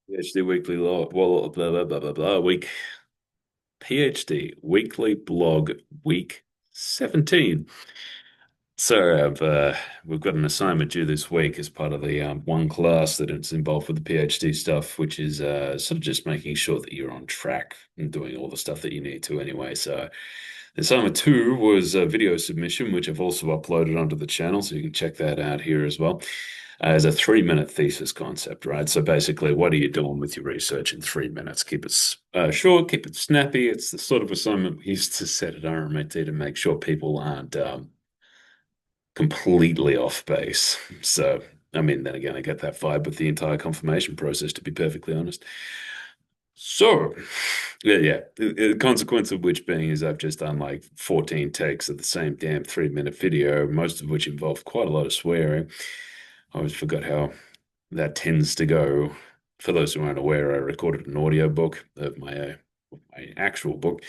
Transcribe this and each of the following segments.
PhD weekly log, well, blah, blah, blah, blah, blah, PhD weekly blog week 17. So we've got an assignment due this week as part of the one class that is involved with the PhD stuff, which is sort of just making sure that you're on track and doing all the stuff that you need to anyway. So assignment two was a video submission, which I've also uploaded onto the channel, so you can check that out here as well. As a 3 minute thesis concept, right? So basically, what are you doing with your research in 3 minutes? Keep it short, keep it snappy. It's the sort of assignment we used to set at RMIT to make sure people aren't completely off base. So, I mean, then again, I get that vibe with the entire confirmation process, to be perfectly honest. So, yeah. The consequence of which being is I've just done like 14 takes of the same damn 3 minute video, most of which involve quite a lot of swearing. I always forgot how that tends to go. For those who aren't aware, I recorded an audio book of my actual book.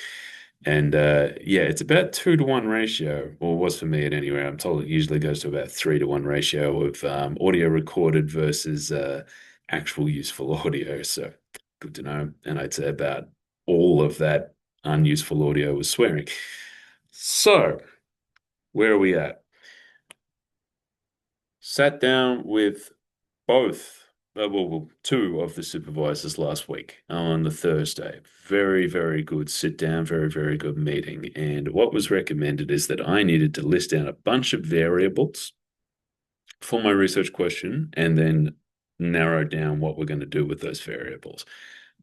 And yeah, it's about 2 to 1 ratio, or was for me at any rate. I'm told it usually goes to about 3 to 1 ratio of audio recorded versus actual useful audio. So good to know. And I'd say about all of that unuseful audio was swearing. So where are we at? Sat down with both, two of the supervisors last week on the Thursday. Very, very good sit down, very, very good meeting. And what was recommended is that I needed to list down a bunch of variables for my research question and then narrow down what we're going to do with those variables.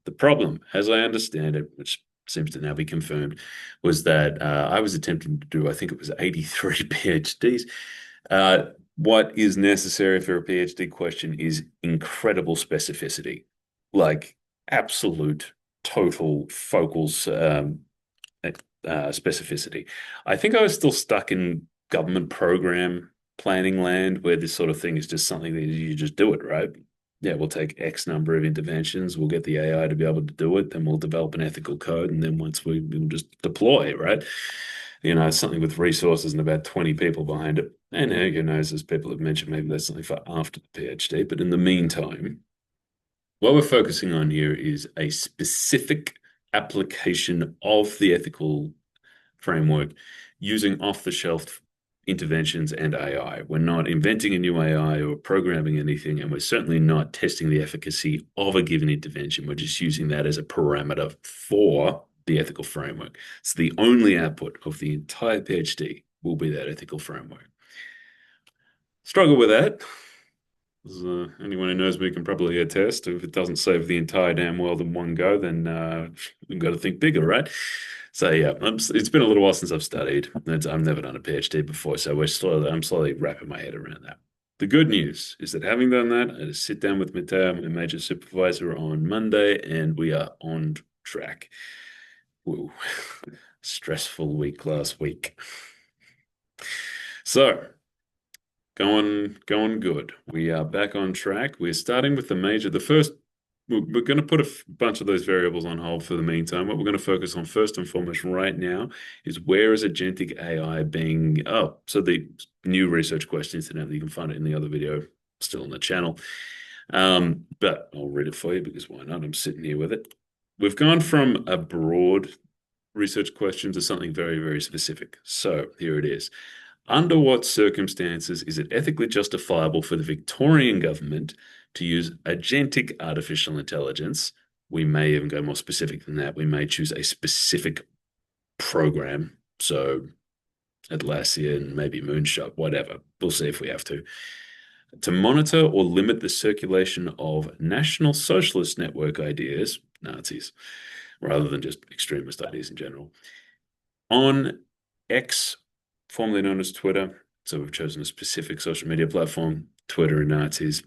The problem, as I understand it, which seems to now be confirmed, was that I was attempting to do, I think it was 83 PhDs. Uh, what is necessary for a PhD question is incredible specificity, like absolute, total, focal specificity. I think I was still stuck in government program planning land where this sort of thing is just something that you just do it, right? Yeah, we'll take X number of interventions, we'll get the AI to be able to do it, then we'll develop an ethical code, and then we'll just deploy, right? Something with resources and about 20 people behind it. And who knows, as people have mentioned, maybe that's something for after the PhD. But in the meantime, what we're focusing on here is a specific application of the ethical framework using off-the-shelf interventions and AI. We're not inventing a new AI or programming anything, and we're certainly not testing the efficacy of a given intervention. We're just using that as a parameter for the ethical framework. So the only output of the entire PhD will be that ethical framework. Struggle with that. Anyone who knows me can probably attest. If it doesn't save the entire damn world in one go, then we've got to think bigger, right? So yeah, it's been a little while since I've studied. I've never done a PhD before, so I'm slowly wrapping my head around that. The good news is that having done that, I had to sit down with Mateo, my major supervisor, on Monday, and we are on track. Woo. Stressful week last week. So going good. We are back on track. We're starting with the first. We're going to put a bunch of those variables on hold for the meantime. What we're going to focus on first and foremost right now is where is agentic AI being? Oh, so the new research question, incidentally, you can find it in the other video still on the channel. But I'll read it for you because why not? I'm sitting here with it. We've gone from a broad research question to something very, very specific. So here it is. Under what circumstances is it ethically justifiable for the Victorian government to use agentic artificial intelligence? We may even go more specific than that. We may choose a specific program. So Atlassian, maybe Moonshot, whatever. We'll see if we have to monitor or limit the circulation of National Socialist Network ideas, Nazis, rather than just extremist ideas in general, on X, formerly known as Twitter. So we've chosen a specific social media platform. Twitter and Nazis,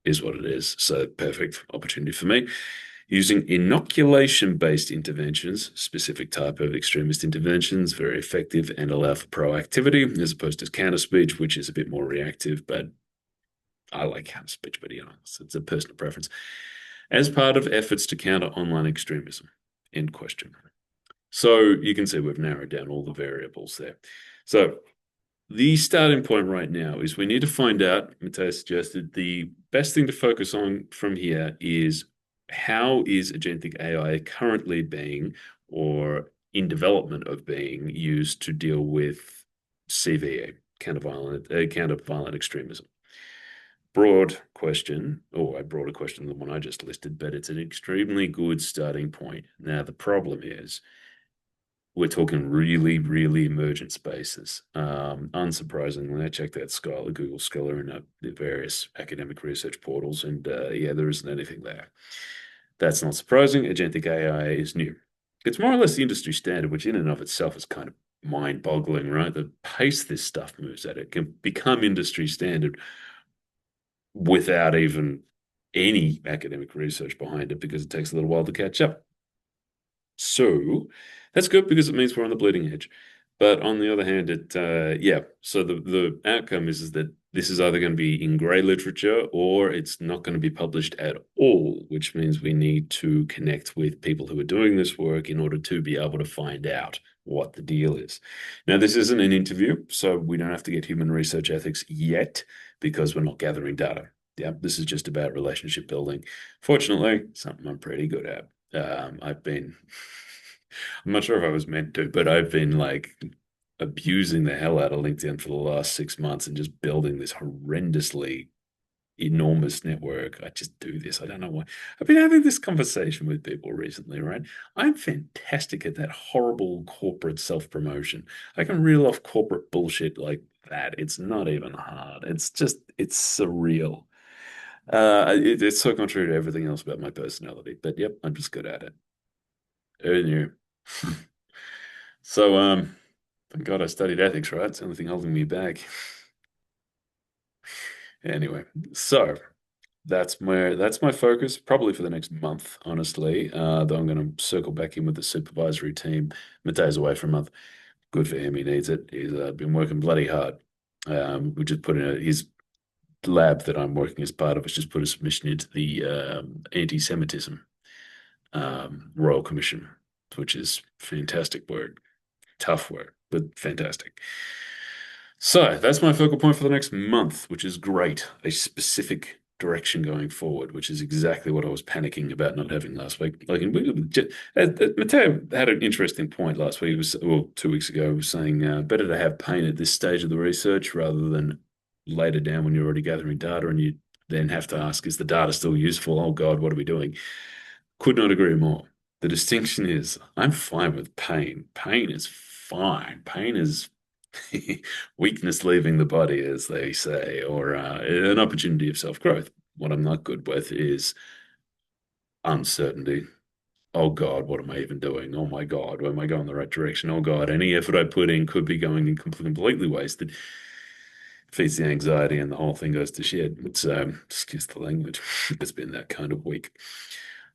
is what it is. So perfect opportunity for me. Using inoculation-based interventions, specific type of extremist interventions, very effective and allow for proactivity as opposed to counter speech, which is a bit more reactive, but I like counter speech, but it's a personal preference. As part of efforts to counter online extremism. End question. So you can see we've narrowed down all the variables there. So the starting point right now is we need to find out, Matteo suggested, the best thing to focus on from here is how is agentic AI currently being or in development of being used to deal with CVE, counter-violent extremism? Broad question, or a broader question than the one I just listed, but it's an extremely good starting point. Now, the problem is we're talking really, really emergent spaces. Unsurprisingly, I checked out Scholar, Google Scholar, and the various academic research portals, and yeah, there isn't anything there. That's not surprising. Agentic AI is new. It's more or less the industry standard, which in and of itself is kind of mind-boggling, right? The pace this stuff moves at, it can become industry standard without even any academic research behind it because it takes a little while to catch up. So that's good because it means we're on the bleeding edge. But on the other hand, yeah. So the outcome is that this is either going to be in grey literature or it's not going to be published at all, which means we need to connect with people who are doing this work in order to be able to find out what the deal is. Now, this isn't an interview, so we don't have to get human research ethics yet because we're not gathering data. Yeah, this is just about relationship building. Fortunately, something I'm pretty good at. I've been, I'm not sure if I was meant to, but I've been like abusing the hell out of LinkedIn for the last 6 months and just building this horrendously enormous network. I just do this. I don't know why. I've been having this conversation with people recently, right? I'm fantastic at that horrible corporate self-promotion. I can reel off corporate bullshit like that. It's not even hard. It's surreal. It's so contrary to everything else about my personality, but yep, I'm just good at it. Who knew? So, thank God I studied ethics, right? It's the only thing holding me back. Anyway, so that's my focus probably for the next month, honestly. Though I'm going to circle back in with the supervisory team. Mateo's away for a month. Good for him. He needs it. He's been working bloody hard. We just put in his lab that I'm working as part of has just put a submission into the anti-Semitism Royal Commission, which is fantastic work. Tough work, but fantastic. So that's my focal point for the next month, which is great. A specific direction going forward, which is exactly what I was panicking about not having last week. Like, Matteo had an interesting point last week. Well, 2 weeks ago, he was saying better to have pain at this stage of the research rather than later down when you're already gathering data and you then have to ask, is the data still useful? Oh God, what are we doing? Could not agree more. The distinction is I'm fine with pain. Pain is fine. Pain is weakness leaving the body, as they say, or an opportunity of self-growth. What I'm not good with is uncertainty. Oh God, what am I even doing? Oh my God, am I going the right direction? Oh God, any effort I put in could be going in completely wasted. Feeds the anxiety and the whole thing goes to shit. It's excuse the language. It's been that kind of week.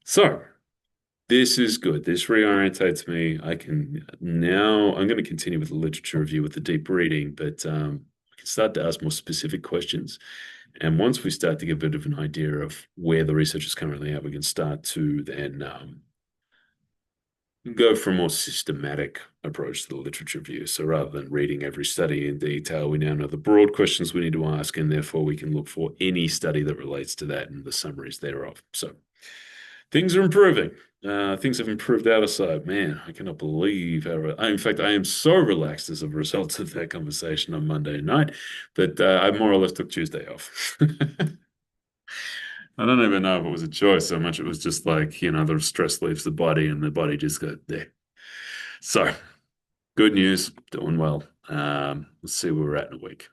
So this is good. This reorientates me. I can now, I'm going to continue with the literature review with the deep reading, but I can start to ask more specific questions. And once we start to get a bit of an idea of where the research is currently at, we can start to then go for a more systematic approach to the literature review. So rather than reading every study in detail, we now know the broad questions we need to ask, and therefore we can look for any study that relates to that and the summaries thereof. So things are improving. Things have improved out of sight. Man, I cannot believe in fact, I am so relaxed as a result of that conversation on Monday night that I more or less took Tuesday off. I don't even know if it was a choice so much. It was just like, the stress leaves the body and the body just goes there. So, good news, doing well. Let's see where we're at in a week.